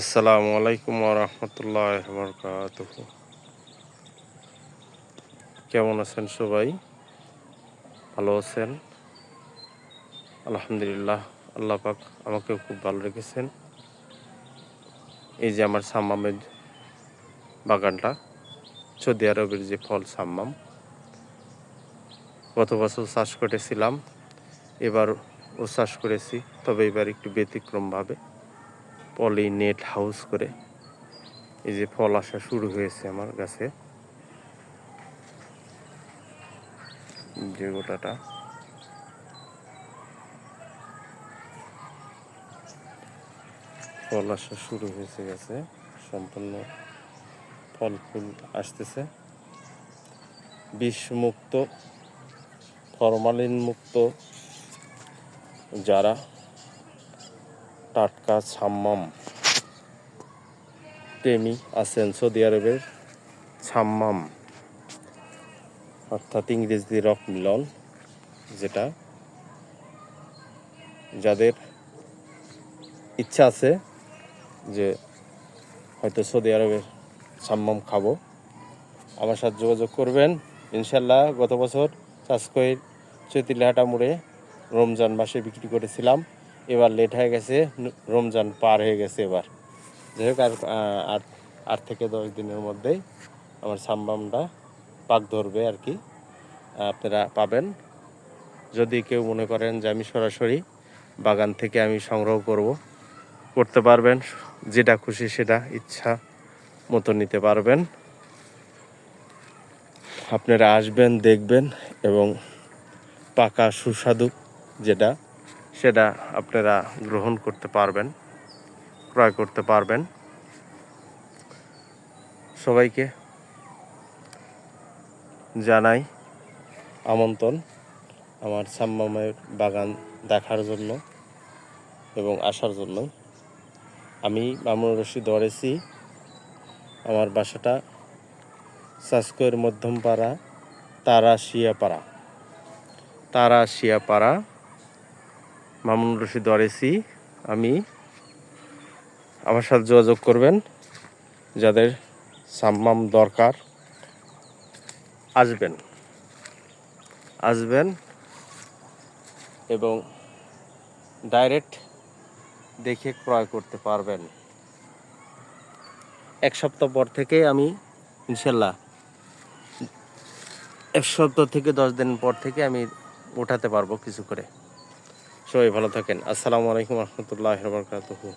আসসালামু আলাইকুম ওয়া রাহমাতুল্লাহি ওয়া বারাকাতুহু। কেমন আছেন সবাই? ভালো আছেন? আলহামদুলিল্লাহ, আল্লাহ পাক আমাকেও খুব ভালো রেখেছেন। এই যে আমার সাম্মামের বাগানটা, সৌদি আরবের যে ফল সাম্মাম, গত বছর চাষ করেছিলাম, এবারও চাষ করেছি, তবে এবার একটু ব্যতিক্রমভাবে পলি নেট হাউস করে। এই যে ফল আসা শুরু হয়েছে আমার গাছে, যে গোটাটা ফল আসা শুরু হয়েছে গাছে, সম্পূর্ণ ফল ফুল আসতেছে। বিষমুক্ত, ফরমালিন মুক্ত যারা টাটকা সাম্মাম প্রেমী আছেন, সৌদি আরবের সাম্মাম অর্থাৎ ইংরেজি রক মিলন, যেটা যাদের ইচ্ছা আছে যে হয়তো সৌদি আরবের সাম্মাম খাবো, আমার সাথে যোগাযোগ করবেন। ইনশাল্লাহ গত বছর চাষ করে চৈতিলাহাটা মোড়ে রমজান মাসে বিক্রি করেছিলাম। এবার লেট হয়ে গেছে, রমজান পার হয়ে গেছে এবার। যাই হোক, আর 8 থেকে 10 দিনের মধ্যেই আমার সাম্মামটা পাক ধরবে আর কি, আপনারা পাবেন। যদি কেউ মনে করেন যে আমি সরাসরি বাগান থেকে আমি সংগ্রহ করতে পারবেন, যেটা খুশি সেটা ইচ্ছা মতো নিতে পারবেন। আপনারা আসবেন, দেখবেন এবং পাকা সুস্বাদু সেটা আপনারা গ্রহণ করতে পারবেন, ক্রয় করতে পারবেন। সবাইকে জানাই আমন্ত্রণ আমার সাম্মামের বাগান দেখার জন্য এবং আসার জন্য। আমি মামুনুর রশিদ ওয়ারেসি, আমার বাসাটা সাসকোয়ের মধ্যমপাড়া, তারাশিয়াপাড়া, মামুনুর রশিদ ওয়ারেসি। আমার সাথে যোগাযোগ করবেন, যাদের সাম্মাম দরকার আসবেন এবং ডাইরেক্ট দেখে ক্রয় করতে পারবেন। 1 সপ্তাহ পর থেকে আমি ইনশাল্লাহ 1 সপ্তাহ থেকে 10 দিন পর থেকে আমি উঠাতে পারবো কিছু করে। সবাই ভালো থাকেন। আসসালামু আলাইকুম ওয়া রাহমাতুল্লাহি ওয়া বারাকাতুহু।